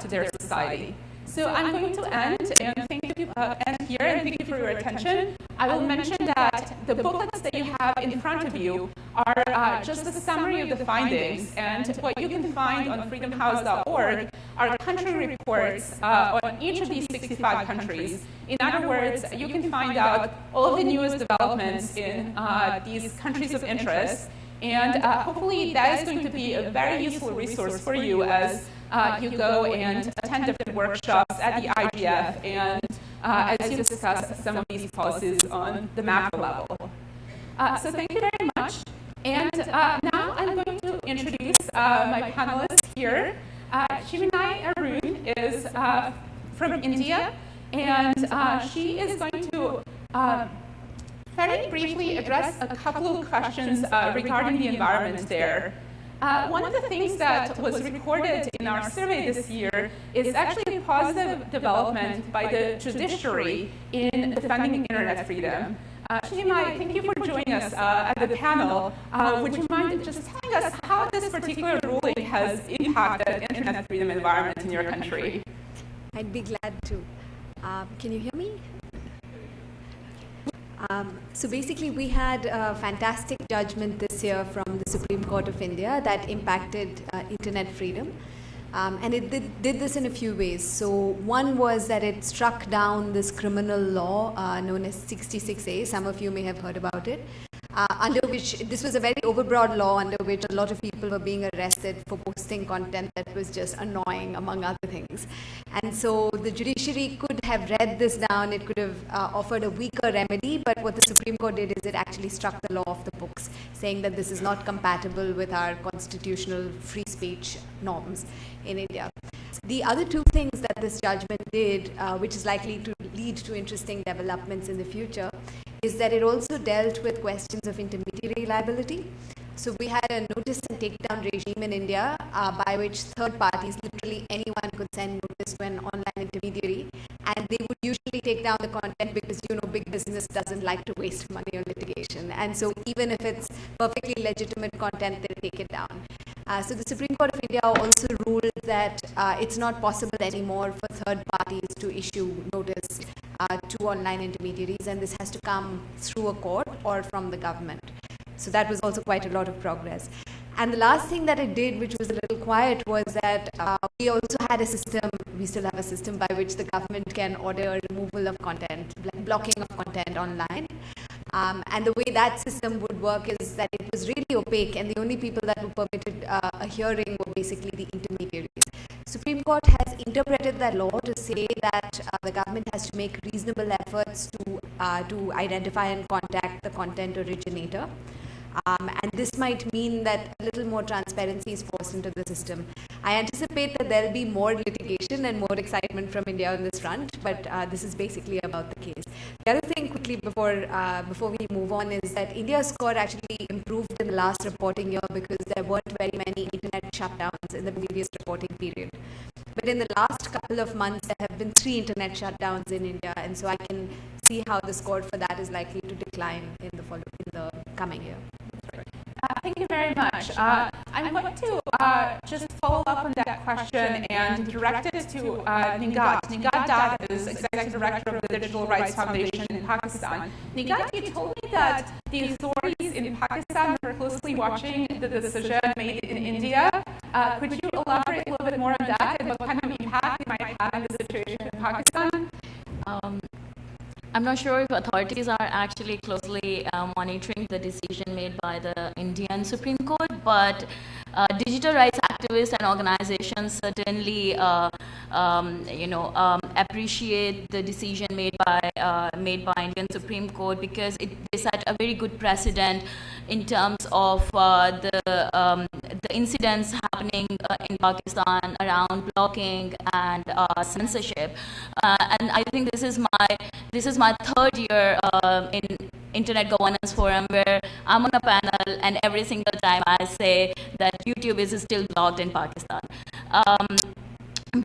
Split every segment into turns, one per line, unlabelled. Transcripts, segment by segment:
to their society. So I'm going to end here, and thank you for your attention. I will mention that the booklets that you have in front of you are just a summary of the findings, and what you can find on freedomhouse.org are country reports on each of these 65 countries. In other words, you can find out all of the newest developments in these countries of interest, and hopefully that is going to be a very useful resource for you as you go and attend different workshops at the IGF and as you discuss some of these policies on the macro level. So thank you very much. And now I'm going to introduce my panelists here. Shivanai Arun is from India, and she is going to very briefly address a couple of questions regarding the environment there. One of the things that was recorded in our survey this year is actually a positive development by the judiciary in defending internet freedom. Shimai, thank you for joining us at the panel. Would you mind just telling us how this particular ruling has impacted internet freedom environment in your country?
I'd be glad to. Can you hear me? So basically, we had a fantastic judgment this year from the Supreme Court of India that impacted internet freedom. And it did this in a few ways. So one was that it struck down this criminal law known as 66A. Some of you may have heard about it. Under which, this was a very overbroad law under which a lot of people were being arrested for posting content that was just annoying, among other things. And so the judiciary could have read this down, it could have offered a weaker remedy, but what the Supreme Court did is it actually struck the law off the books, saying that this is not compatible with our constitutional free speech norms in India. The other two things that this judgment did, which is likely to lead to interesting developments in the future, is that it also dealt with questions of intermediary liability. So we had a notice and takedown regime in India by which third parties, literally anyone, could send notice to an online intermediary, and they would usually take down the content because, you know, big business doesn't like to waste money on litigation. And so even if it's perfectly legitimate content, they'll take it down. So the Supreme Court of India also ruled that it's not possible anymore for third parties to issue notice to online intermediaries, and this has to come through a court or from the government. So that was also quite a lot of progress. And the last thing that it did, which was a little quiet, was that we also had a system, we still have a system by which the government can order removal of content, blocking of content online. And the way that system would work is that it was really opaque, and the only people that were permitted a hearing were basically the intermediaries. Supreme Court has interpreted that law to say that the government has to make reasonable efforts to identify and contact the content originator. And this might mean that a little more transparency is forced into the system. I anticipate that there will be more litigation and more excitement from India on this front, but this is basically about the case. The other thing quickly before we move on is that India's score actually improved in the last reporting year because there weren't very many internet shutdowns in the previous reporting period. But in the last couple of months, there have been 3 internet shutdowns in India, and so I can see how the score for that is likely to decline in the coming year.
Thank you very much. I'm going to just follow up on that question and direct it to Nigat. Nigat Datta is Executive Director of the Digital Rights Foundation in Pakistan. Nigat, you told me that the authorities in Pakistan are closely watching the decision made in India. Could you elaborate a little bit more on that and what kind of impact it might have on the situation in Pakistan?
I'm not sure if authorities are actually closely monitoring the decision made by the Indian Supreme Court, but digital rights activists and organizations certainly, appreciate the decision made by Indian Supreme Court because they set a very good precedent in terms of the incidents happening in Pakistan around blocking and censorship, and I think this is my third year in Internet Governance Forum where I'm on a panel and every single time I say that YouTube is still blocked in Pakistan.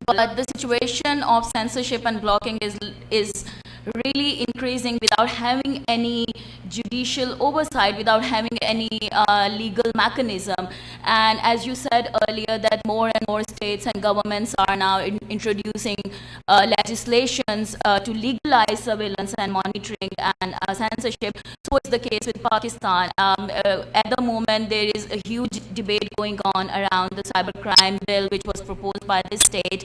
But the situation of censorship and blocking is really increasing without having any judicial oversight, without having any legal mechanism. And as you said earlier, that more and more states and governments are now introducing legislations to legalize surveillance and monitoring and censorship. So is the case with Pakistan. At the moment, there is a huge debate going on around the cybercrime bill, which was proposed by the state,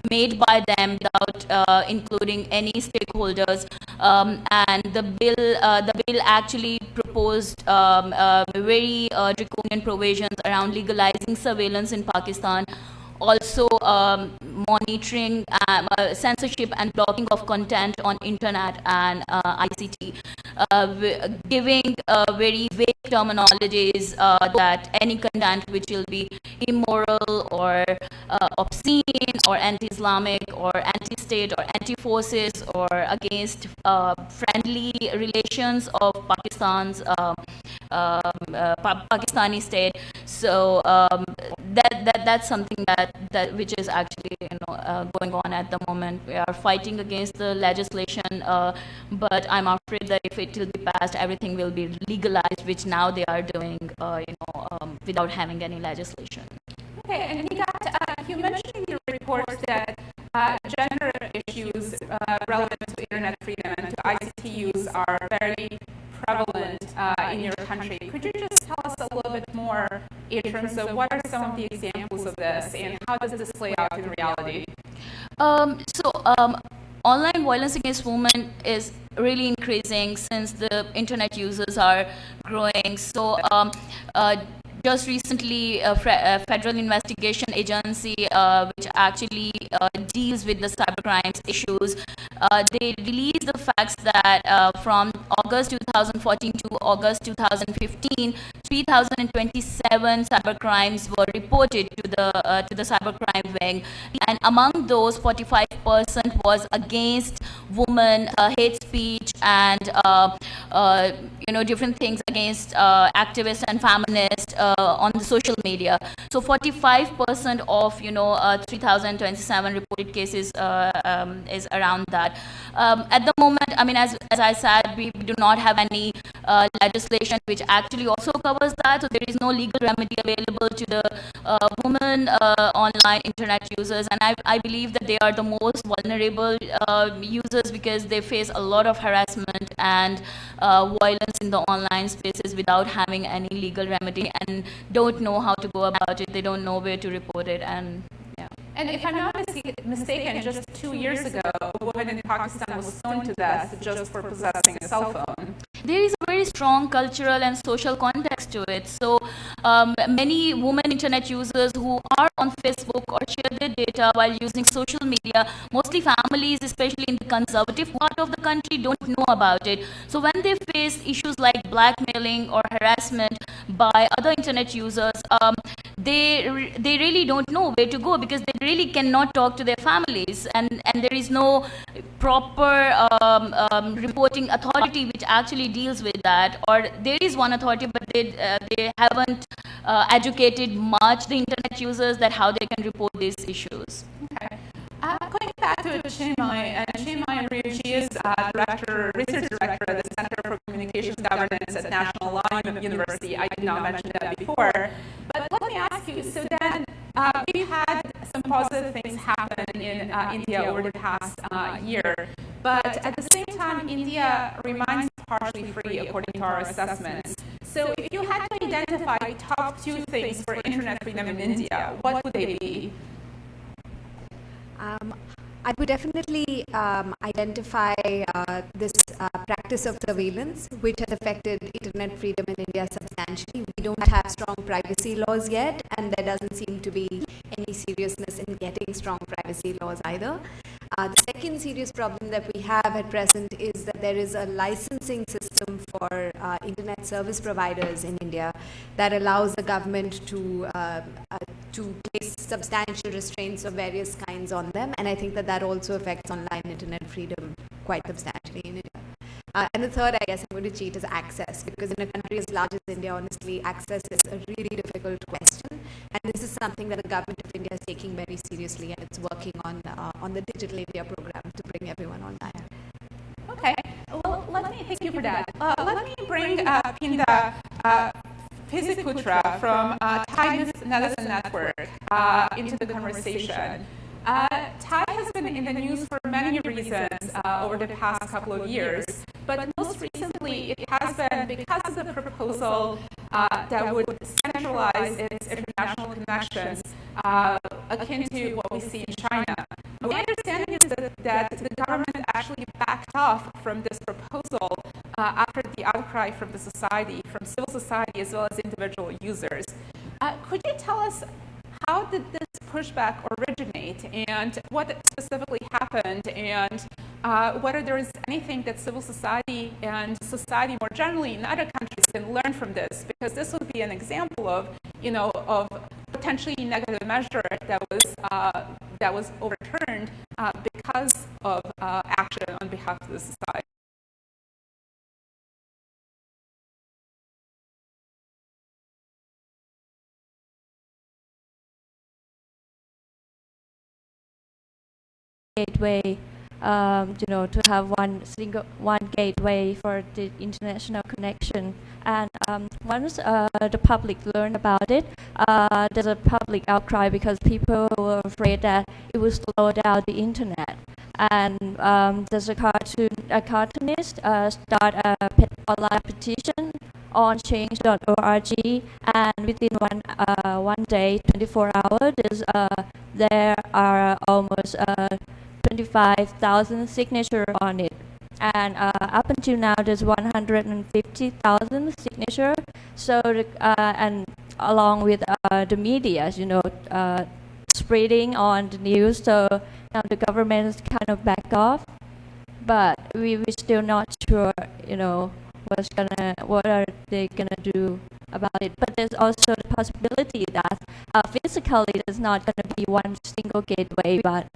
made by them without including any stakeholders, and the bill actually proposed very draconian provisions around legalizing surveillance in Pakistan, also monitoring censorship and blocking of content on internet and ICT, giving very vague terminologies that any content which will be immoral or obscene or anti-Islamic or anti-state or anti-forces or against friendly relations of Pakistan's Pakistani state. So that's something that which is actually going on at the moment. We are fighting against the legislation, but I'm afraid that if it will be passed, everything will be legalized, which now they are doing, without having any legislation.
Okay, and you mentioned in your report that gender issues relevant to internet freedom and to ICT use are very prevalent in your country. Could you just tell us a little bit more in terms of what are some of the examples of this and how does this play out in reality?
Online violence against women is really increasing since the internet users are growing. So just recently, a federal investigation agency, which actually deals with the cybercrimes issues, they released the facts that from August 2014 to August 2015, 3,027 cybercrimes were reported to the cybercrime wing, and among those, 45% was against women, hate speech, and different things against activists and feminists on the social media. So 45% of 3,027 reported cases is around that. At the moment, I mean, as I said, we do not have any legislation which actually also covers that. So there is no legal remedy available to the women online internet users, and I believe that they are the most vulnerable users because they face a lot of harassment and violence in the online spaces without having any legal remedy and don't know how to go about it. They don't know where to report it, and yeah.
And if I'm not mistaken, just 2 years ago, a woman in Pakistan was stoned to death just for possessing a cell phone.
There is a very strong cultural and social context to it. So many women internet users who are on Facebook or share their data while using social media, mostly families, especially in the conservative part of the country, don't know about it. So when they face issues like blackmailing or harassment by other internet users, they really don't know where to go because they really cannot talk to their families, and there is no proper reporting authority which actually deals with that, or there is one authority but they haven't educated much the internet users that how they can report these issues.
Okay. Going back to Chinmay, and Chinmay Arif, she is research director at the Center for Communications Governance at National Law University. I did not mention that before. But let me ask you, so then we've had some positive things happen in India over the past year, but at the same time, India remains partially free according to our assessments. So if you had to identify top 2 things for internet freedom in India, what would they be?
I would definitely identify this practice of surveillance, which has affected internet freedom in India substantially. We don't have strong privacy laws yet, and there doesn't seem to be any seriousness in getting strong privacy laws either. The second serious problem that we have at present is that there is a licensing system for internet service providers in India that allows the government to place substantial restraints of various kinds on them, and I think that also affects online internet freedom quite substantially in India. And the third, I guess I'm going to cheat, is access, because in a country as large as India, honestly, access is a really difficult question, and this is something that the government of India is taking very seriously, and it's working on the Digital India program to bring everyone online.
Okay, well, let me thank you for that. Let me bring Pinda Putra from Thai Medicine Network into the conversation. Thai has been in the news for many reasons over the past couple of years, but most recently it has been because of the proposal that would centralize its international connections akin to what we see in China. My understanding is that the government actually backed off from this proposal after the outcry from the society, from civil society as well as individual users. Could you tell us how did this pushback originate and what specifically happened, and whether there is anything that civil society and society more generally in other countries can learn from this? Because this would be an example of, of potentially negative measure that was overturned because of action on behalf of the society.
Gateway, to have one gateway for the international connection. And once the public learned about it, there's a public outcry because people were afraid that it would slow down the internet. And there's a cartoonist start a online petition on change.org, and within one day, 24 hours, there are almost 25,000 signatures on it. And up until now, there's 150,000 signatures. So, and along with the media, spreading on the news. So now the government is kind of back off, but we're still not sure, what are they gonna do about it. But there's also the possibility that physically there's not gonna be one single gateway, but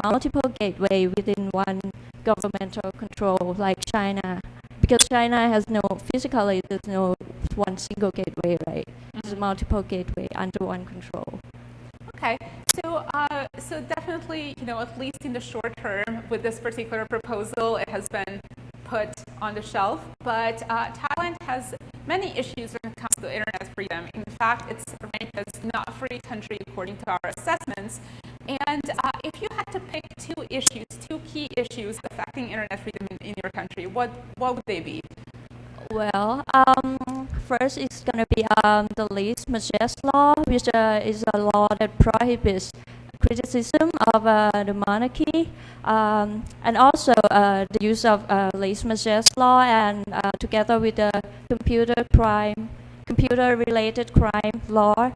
multiple gateway within one governmental control, like China, because China has there's no one single gateway, right? There's multiple gateway under one control.
Okay, so definitely, at least in the short term, with this particular proposal, it has been put on the shelf. But Thailand has many issues when it comes to internet freedom. In fact, it's ranked as not a free country according to our assessments. And if you had to pick two key issues affecting internet freedom in your country, what would they be?
Well, first it's going to be the least majest law, which is a law that prohibits criticism of the monarchy, and also the use of least majest law, and together with the computer-related crime law.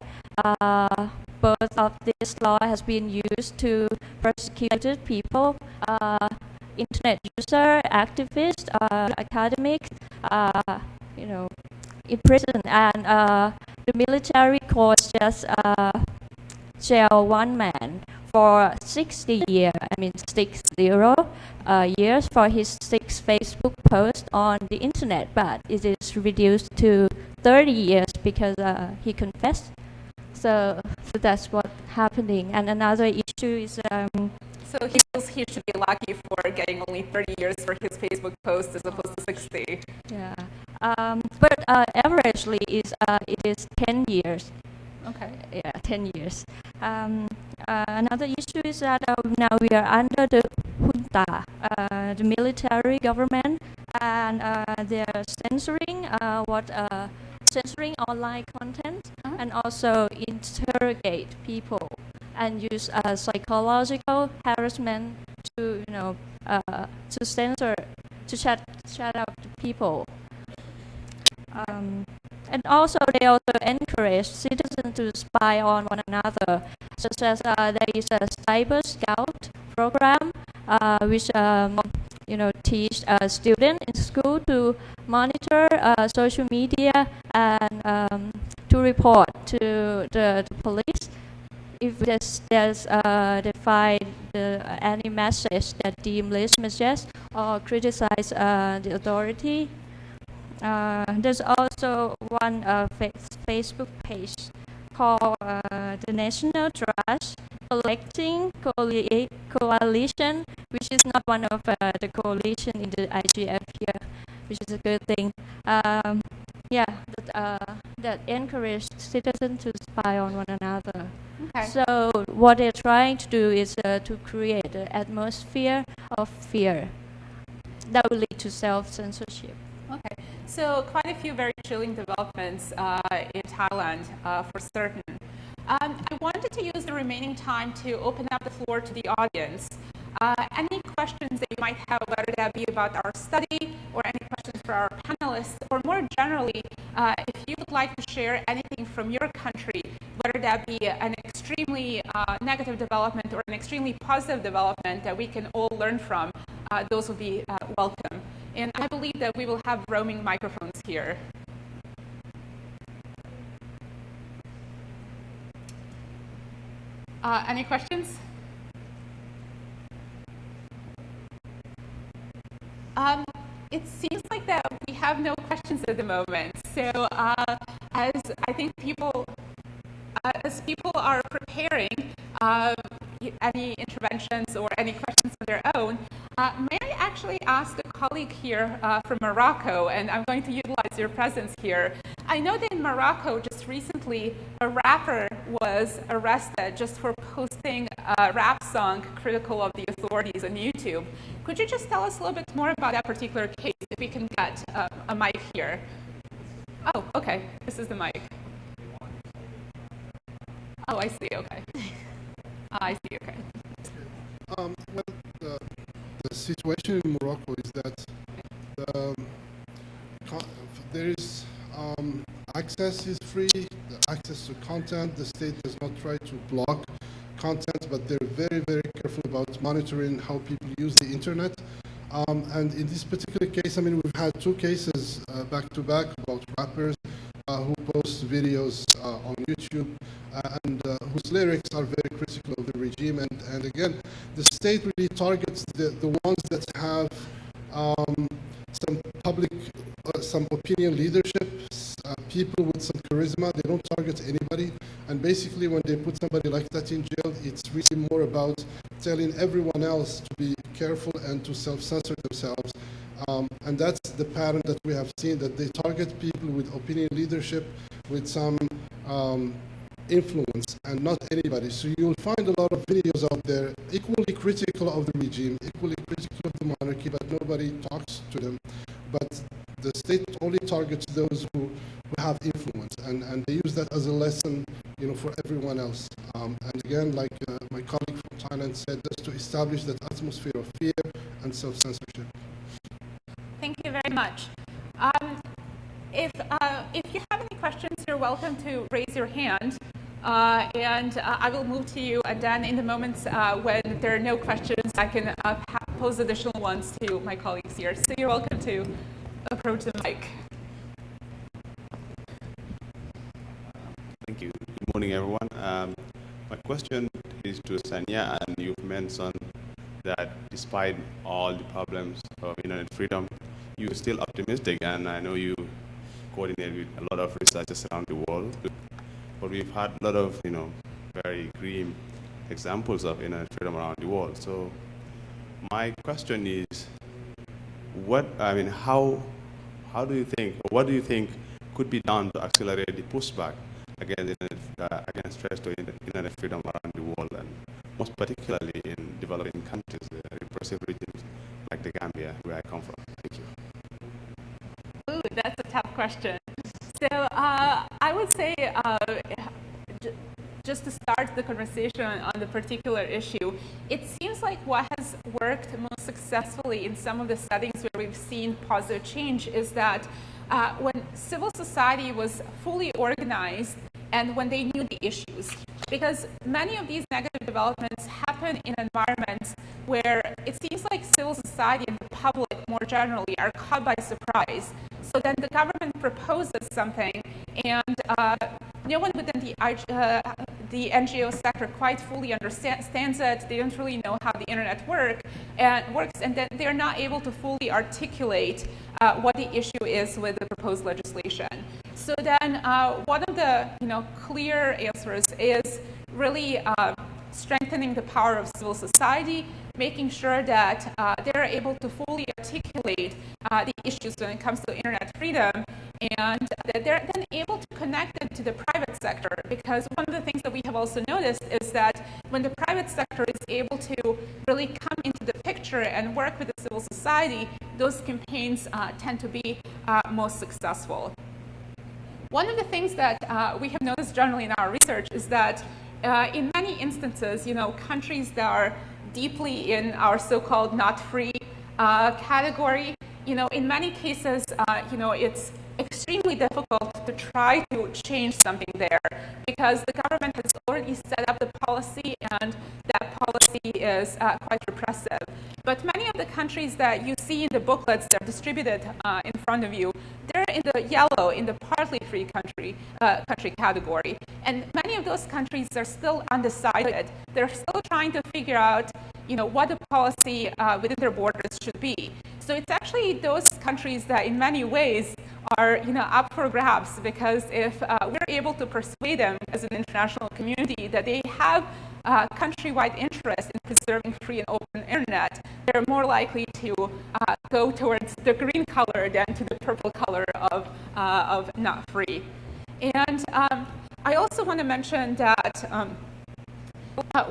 Both of this law has been used to persecute people, internet user, activists, academics, in prison. And the military courts just jail one man for 60 years, 60 years for his 6 Facebook posts on the internet, but it is reduced to 30 years because he confessed. So that's what's happening. And another issue is
so he feels he should be lucky for getting only 30 years for his Facebook post as opposed to 60.
Yeah, but averagely it is 10 years.
Okay.
Yeah, 10 years. Another issue is that now we are under the junta, the military government, and they are censoring online content, and also interrogate people and use psychological harassment to censor, to shut up the people. And also they also encourage citizens to spy on one another, such as there is a cyber scout program which teach students in school to monitor social media and to report to the police if they find any message that deem least majest or criticize the authority. There's also one Facebook page called the National Trust Collecting Coalition, which is not one of the coalition in the IGF here, which is a good thing. that encourage citizens to spy on one another.
Okay.
So what they're trying to do is to create an atmosphere of fear that will lead to self-censorship.
Okay. So quite a few very chilling developments in Thailand, for certain. I wanted to use the remaining time to open up the floor to the audience. Any questions that you might have, whether that be about our study or any questions for our panelists, or more generally, if you would like to share anything from your country, whether that be an extremely negative development or an extremely positive development that we can all learn from, those will be welcome. And I believe that we will have roaming microphones here. Any questions? It seems like that we have no questions at the moment. So as I think as people are preparing any interventions or any questions of their own, may I actually ask a colleague here from Morocco, and I'm going to utilize your presence here. I know that in Morocco, just recently, a rapper was arrested just for posting a rap song critical of the authorities on YouTube. Could you just tell us a little bit more about that particular case, if we can get a mic here? Oh, okay. This is the mic. Oh, I see. Okay. I see. Okay.
Well, the situation in Morocco is that there is access is free, the access to content. The state does not try to block content, but they're very, very careful about monitoring how people use the internet. And in this particular case, I mean, we've had two cases back to back about rappers who post videos on YouTube and whose lyrics are very critical of the regime. And again, the state really targets the ones that have some public, some opinion leadership, people with some charisma. They don't target anybody. And basically, when they put somebody like that in jail, it's really more about telling everyone else to be careful and to self-censor themselves. And that's the pattern that we have seen, that they target people with opinion leadership, with some influence, and not anybody. So you'll find a lot of videos out there equally critical of the regime, equally critical of the monarchy, but nobody talks to them. But the state only targets those who have influence, and they use that as a lesson, for everyone else. And again, like my colleague from Thailand said, just to establish that atmosphere of fear and self-censorship.
Thank you very much. If you have any questions, you're welcome to raise your hand, and I will move to you. And then in the moments when there are no questions, I can pose additional ones to my colleagues here. So you're welcome to approach the mic.
Thank you. Good morning, everyone. My question is to Sanya, and you've mentioned that despite all the problems of internet freedom, you're still optimistic, and I know you coordinate with a lot of researchers around the world. But we've had a lot of, very grim examples of internet freedom around the world. So my question is, how do you think, or what do you think could be done to accelerate the pushback against threats to internet freedom around the world, and most particularly in developing countries, repressive regimes like the Gambia, where I come from? Thank you.
Ooh, that's a tough question. So I would say, just to start the conversation on the particular issue, it seems like what has worked most successfully in some of the settings where we've seen positive change is that when civil society was fully organized and when they knew the issues. Because many of these negative developments happen in environments where it seems like civil society and the public more generally are caught by surprise. So then the government proposes something, and no one within the NGO sector quite fully understands it. They don't really know how the internet works, and then they're not able to fully articulate what the issue is with the proposed legislation. So then one of the clear answers is really strengthening the power of civil society, making sure that they're able to fully articulate the issues when it comes to internet freedom, and that they're then able to connect it to the private sector, because one of the things that we have also noticed is that when the private sector is able to really come into the picture and work with the civil society, those campaigns tend to be most successful. One of the things that we have noticed generally in our research is that in many instances, countries that are deeply in our so-called not free category, in many cases, it's extremely difficult to try to change something there, because the government has already set up the policy, and that policy is quite repressive. But many of the countries that you see in the booklets that are distributed in front of you, they're in the yellow, in the partly free country category. And many of those countries are still undecided. They're still trying to figure out what the policy within their borders should be. So it's actually those countries that in many ways are up for grabs, because if we're able to persuade them as an international community that they have countrywide interest in preserving free and open internet, they're more likely to go towards the green color than to the purple color of not free. And I also want to mention that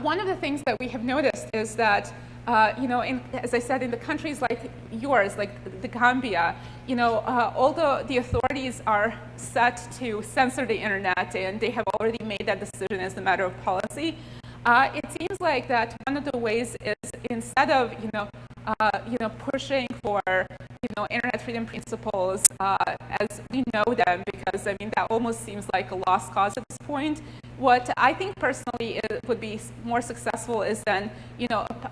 one of the things that we have noticed is that as I said, in the countries like yours, like the Gambia, although the authorities are set to censor the internet and they have already made that decision as a matter of policy, it seems like that one of the ways is, instead of pushing for internet freedom principles as we know them, because that almost seems like a lost cause at this point. What I think personally would be more successful is then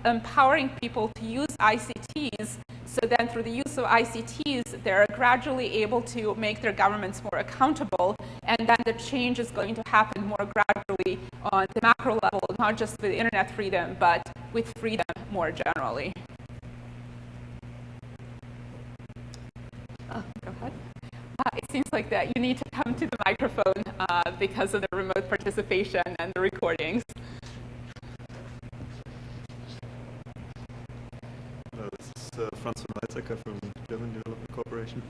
empowering people to use ICTs. So then through the use of ICTs, they're gradually able to make their governments more accountable, and then the change is going to happen more gradually on the macro level, not just with internet freedom, but with freedom more generally. Go ahead. It seems like that you need to come to the microphone because of the remote participation and the recordings.
This is Franz von Weizsäcker from German Development Corporation.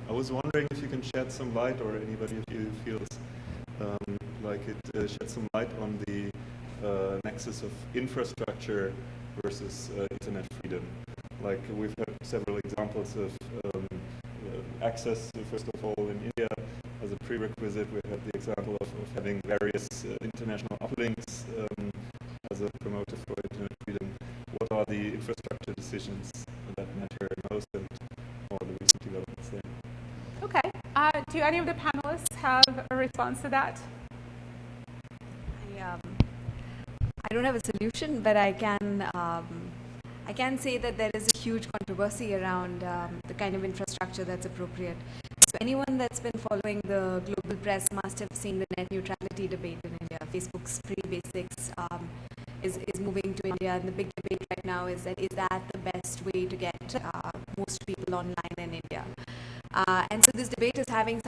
I was wondering if you can shed some light, or anybody of you feels like it shed some light on the nexus of infrastructure versus internet freedom. Like, we've had several examples of access, first of all, in India as a prerequisite. We had the example of having various international uplinks as a promoter for internet freedom. What are the infrastructure decisions that matter most, and what are the recent developments there?
Okay. Do any of the panelists have a response to that?
I don't have a solution, but I can say that there is a huge controversy around the kind of infrastructure that's appropriate. So anyone that's been following the global press must have seen the net neutrality debate in India. Facebook's free basics is moving to India, and the big debate right now is that the best way to get most people online in India? And so this debate is happening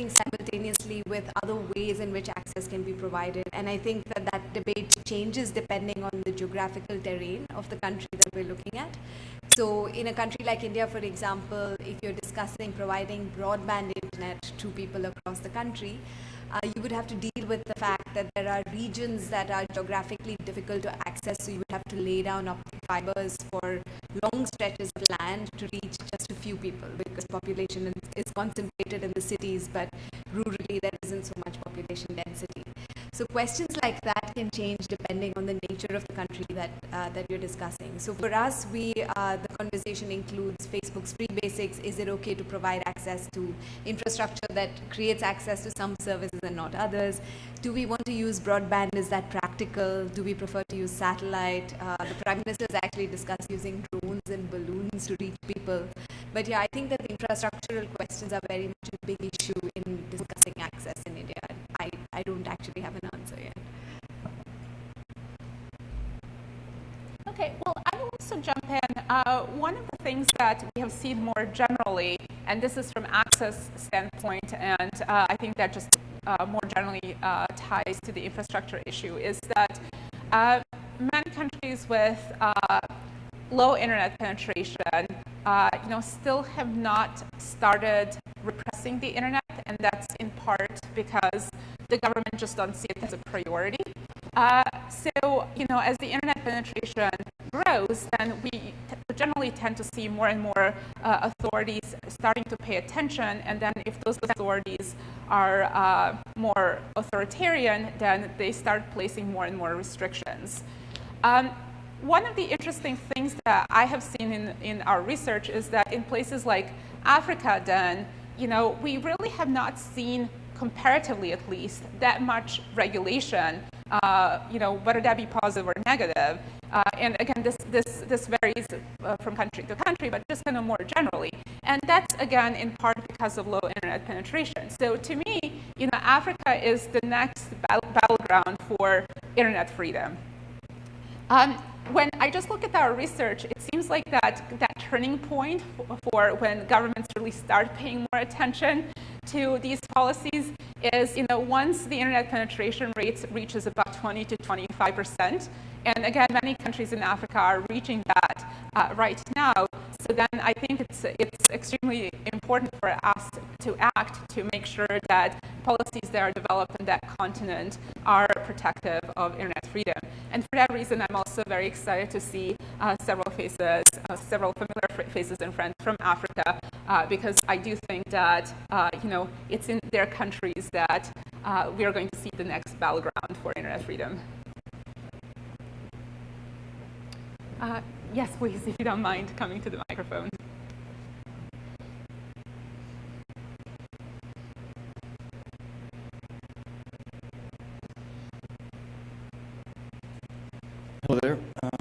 simultaneously with other ways in which access can be provided. And I think that debate changes depending on the geographical terrain of the country that we're looking at. So in a country like India, for example, if you're discussing providing broadband internet to people across the country, you would have to deal with the fact that there are regions that are geographically difficult to access, so you would have to lay down optic fibers for long stretches of land to reach just a few people, because population is concentrated in the cities, but rurally there isn't so much population density. So questions like that can change depending on the nature of the country that you're discussing. So for us, the conversation includes Facebook's free basics. Is it okay to provide access to infrastructure that creates access to some services and not others? Do we want to use broadband? Is that practical? Do we prefer to use satellite? The Prime Minister has actually discussed using drones and balloons to reach people. But yeah, I think that the infrastructural questions are very much a big issue in discussing access in India. I don't actually have an answer yet.
Okay, well, I will also jump in. One of the things that we have seen more generally, and this is from access standpoint, and I think that just more generally ties to the infrastructure issue, is that many countries with low internet penetration still have not started repressing the internet, and that's in part because the government just doesn't see it as a priority. So, as the internet penetration grows, then we generally tend to see more and more authorities starting to pay attention, and then if those authorities are more authoritarian, then they start placing more and more restrictions. One of the interesting things that I have seen in our research is that in places like Africa, then, we really have not seen, comparatively at least, that much regulation, whether that be positive or negative. And again, this varies from country to country, but just kind of more generally. And that's, again, in part because of low internet penetration. So to me, Africa is the next battleground for internet freedom. When I just look at our research, it seems like that turning point for when governments really start paying more attention to these policies is, once the internet penetration rates reaches about 20 to 25%. And again, many countries in Africa are reaching that right now. So then I think it's extremely important for us to act to make sure that policies that are developed in that continent are protective of internet freedom. And for that reason, I'm also very excited to see several familiar faces and friends from Africa, because I do think that it's in their countries that we are going to see the next battleground for internet freedom. Yes, please, if you don't mind coming to the microphone.
Hello there.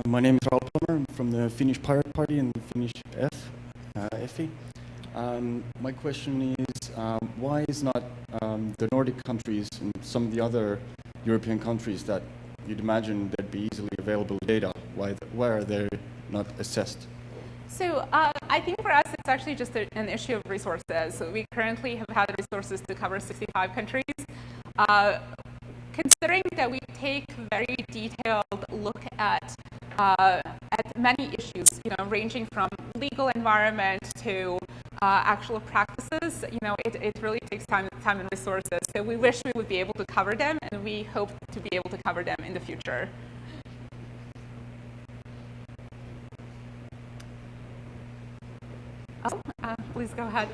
My name is Raul Plummer. I'm from the Finnish Pirate Party and the Finnish FI. My question is, why is not the Nordic countries and some of the other European countries that you'd imagine there'd be easily available data, why are they not assessed?
So I think for us, it's actually just an issue of resources. So we currently have had resources to cover 65 countries. Considering that we take very detailed look at many issues, ranging from legal environment to actual practices, it really takes time and resources. So we wish we would be able to cover them, and we hope to be able to cover them in the future. Please go ahead.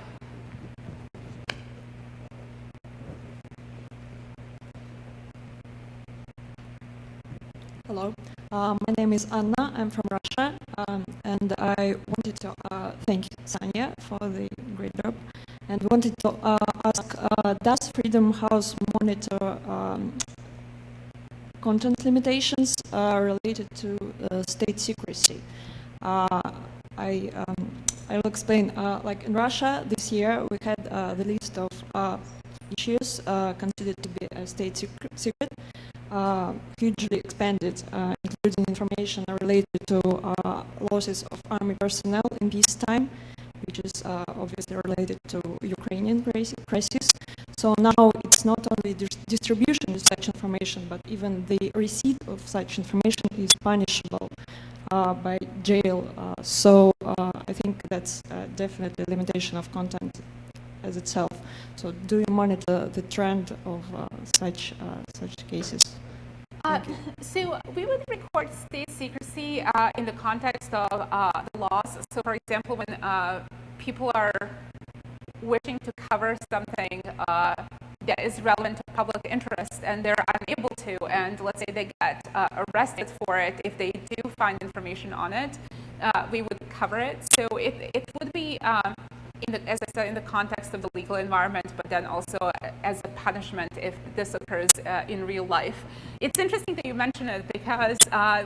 Hello, my name is Anna. I'm from Russia, and I wanted to thank Sanya for the great job. And wanted to ask, does Freedom House monitor content limitations related to state secrecy? I'll explain. Like in Russia this year, we had the list of issues considered to be a state secret. Hugely expanded, including information related to losses of army personnel in peacetime, which is obviously related to Ukrainian crisis. So now it's not only distribution of such information, but even the receipt of such information is punishable by jail. So I think that's definitely a limitation of content as itself. So do you monitor the trend of such cases?
So we would record state secrecy in the context of the laws. So for example, when people are wishing to cover something that is relevant to public interest and they're unable to, and let's say they get arrested for it, if they do find information on it, we would cover it. So it would be, as I said, in the context of the legal environment, but then also as a punishment if this occurs in real life. It's interesting that you mention it because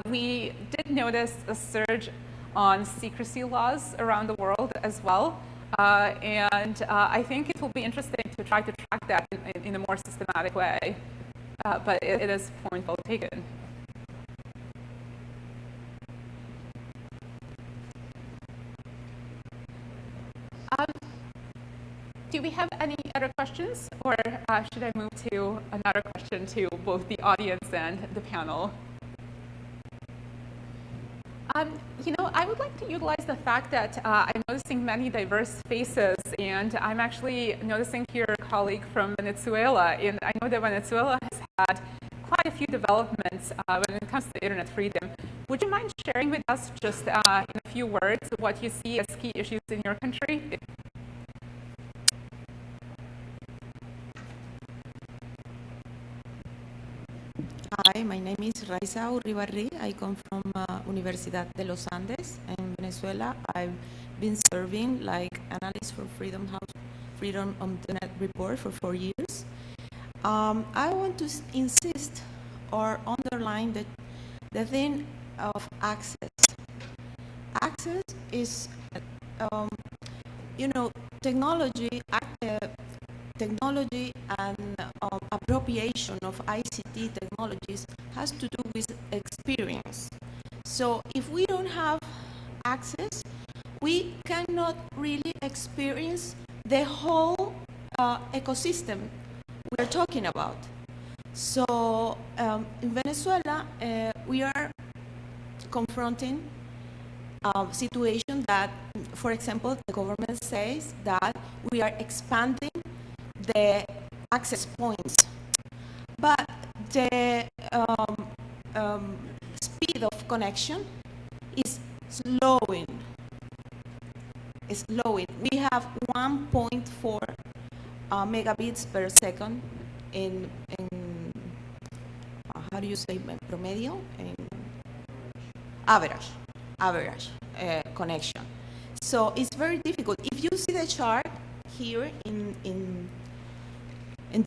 we did notice a surge on secrecy laws around the world as well. And I think it will be interesting to try to track that in a more systematic way. But it is point well taken. Do we have any other questions, or should I move to another question to both the audience and the panel? I would like to utilize the fact that I'm noticing many diverse faces, and I'm actually noticing here a colleague from Venezuela, and I know that Venezuela has had quite a few developments when it comes to internet freedom. Would you mind sharing with us just in a few words what you see as key issues in your country?
Hi, my name is Raiza Uribarri. I come from Universidad de los Andes in Venezuela. I've been serving like analyst for Freedom House Freedom on the Net report for 4 years. I want to insist or underline the thing of access. Access is, technology and appropriation of ICT technologies has to do with experience. So if we don't have access, we cannot really experience the whole ecosystem we're talking about. So in Venezuela, we are confronting a situation that, for example, the government says that we are expanding the access points, but the speed of connection is slowing. We have 1.4 megabits per second in how do you say promedio? In average connection. So it's very difficult. If you see the chart here in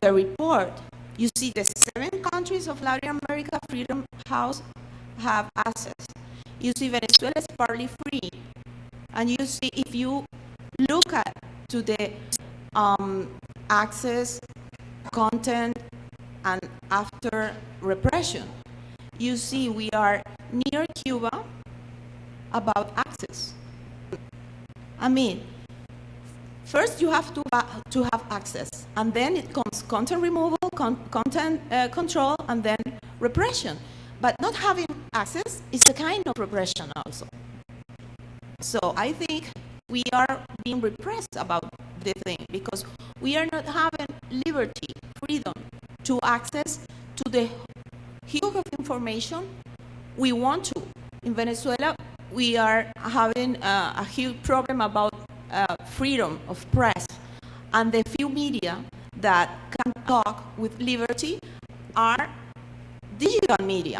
the report, you see the 7 countries of Latin America Freedom House have access. You see Venezuela is partly free. And you see, if you look to the access, content, and after repression, you see we are near Cuba about access. I mean, first you have to have access, and then it comes content removal, content control, and then repression. But not having access is a kind of repression also. So I think we are being repressed about the thing because we are not having liberty, freedom to access to the huge of information we want to. In Venezuela, we are having a huge problem about freedom of press, and the few media that can talk with liberty are digital media.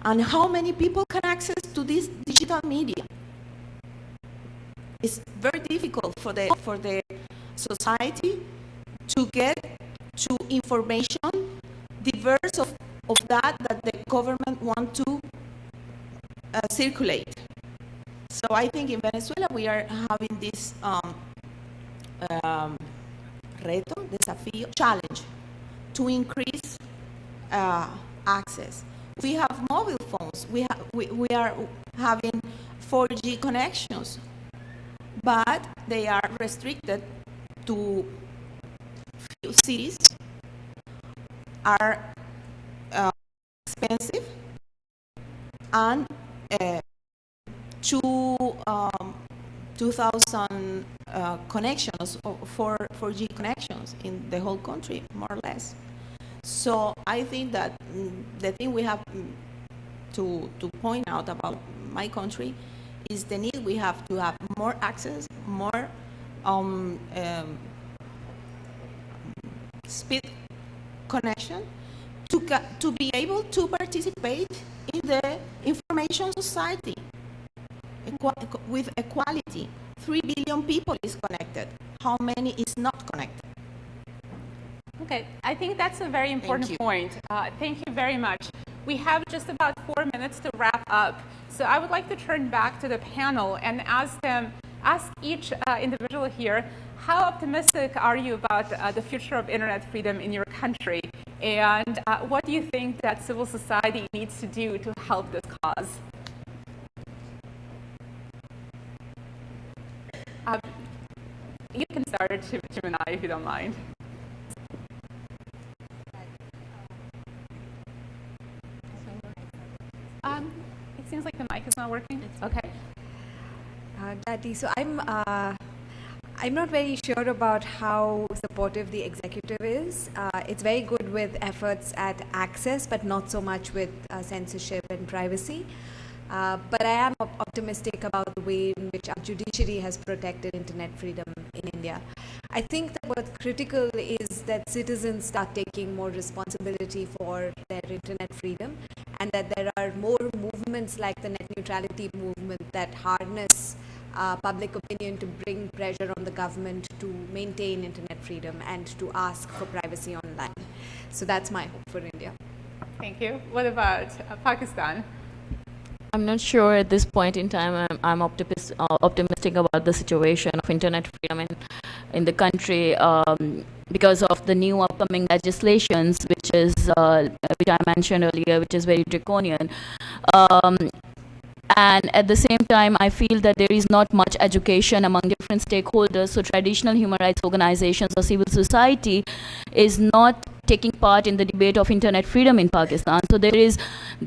And how many people can access to this digital media? It's very difficult for the society to get to information diverse of that the government want to circulate. So I think in Venezuela we are having this reto, desafío, challenge to increase access. We have mobile phones. We are having 4G connections, but they are restricted to few cities, are expensive, and 2,000 connections, 4G connections in the whole country, more or less. So I think that the thing we have to point out about my country is the need we have to have more access, more speed connection to be able to participate in the information society with equality. 3 billion people is connected. How many is not connected?
Okay, I think that's a very important point. Thank you very much. We have just about 4 minutes to wrap up. So I would like to turn back to the panel and ask each individual here, how optimistic are you about the future of internet freedom in your country? And what do you think that civil society needs to do to help this cause? You can start, Jimena, if you don't mind. It seems like the mic is not working? Okay.
Gladly. So I'm not very sure about how supportive the executive is. It's very good with efforts at access, but not so much with censorship and privacy. But I am optimistic about the way in which our judiciary has protected internet freedom in India. I think that what's critical is that citizens start taking more responsibility for their internet freedom, and that there are more movements like the net neutrality movement that harness public opinion to bring pressure on the government to maintain internet freedom and to ask for privacy online. So that's my hope for India.
Thank you. What about Pakistan?
I'm not sure at this point in time. I'm optimistic about the situation of internet freedom in the country because of the new upcoming legislations, which I mentioned earlier, which is very draconian. And at the same time, I feel that there is not much education among different stakeholders. So traditional human rights organizations or civil society is not taking part in the debate of internet freedom in Pakistan. So there is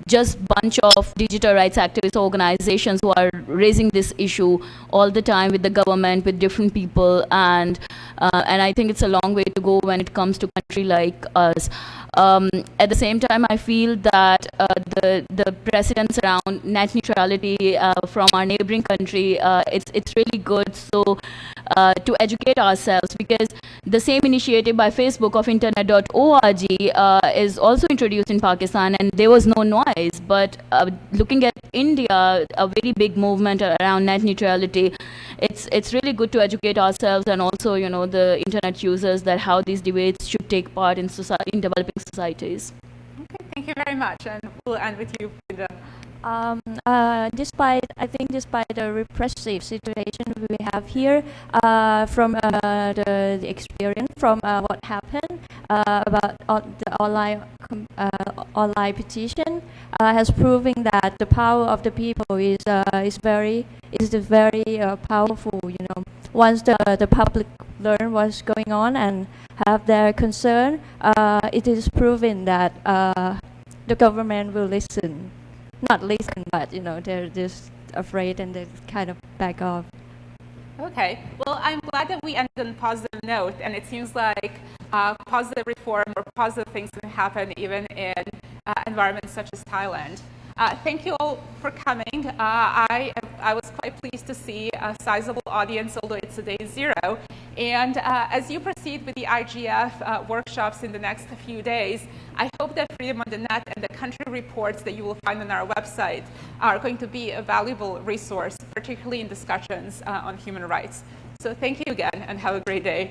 just bunch of digital rights activist organizations who are raising this issue all the time with the government, with different people, and I think it's a long way to go when it comes to a country like us. At the same time, I feel that the precedents around net neutrality from our neighboring country, it's really good. So to educate ourselves, because the same initiative by Facebook of internet.org is also introduced in Pakistan, and there was no noise. But looking at India, a very big movement around net neutrality, it's really good to educate ourselves and also, the internet users, that how these debates should take part in developing societies.
Okay, thank you very much, and we'll end with you, Frida.
Despite the repressive situation we have here, from the experience from what happened about the online petition, has proven that the power of the people is very powerful. Once the public learn what's going on and have their concern, it is proven that the government will listen. Not listen, but they're just afraid and they kind of back off.
Okay, well, I'm glad that we ended on a positive note, and it seems like positive reform or positive things can happen even in environments such as Thailand. Thank you all for coming. I was quite pleased to see a sizable audience, although it's a day zero. And as you proceed with the IGF workshops in the next few days, I hope that Freedom on the Net and the country reports that you will find on our website are going to be a valuable resource, particularly in discussions on human rights. So thank you again, and have a great day.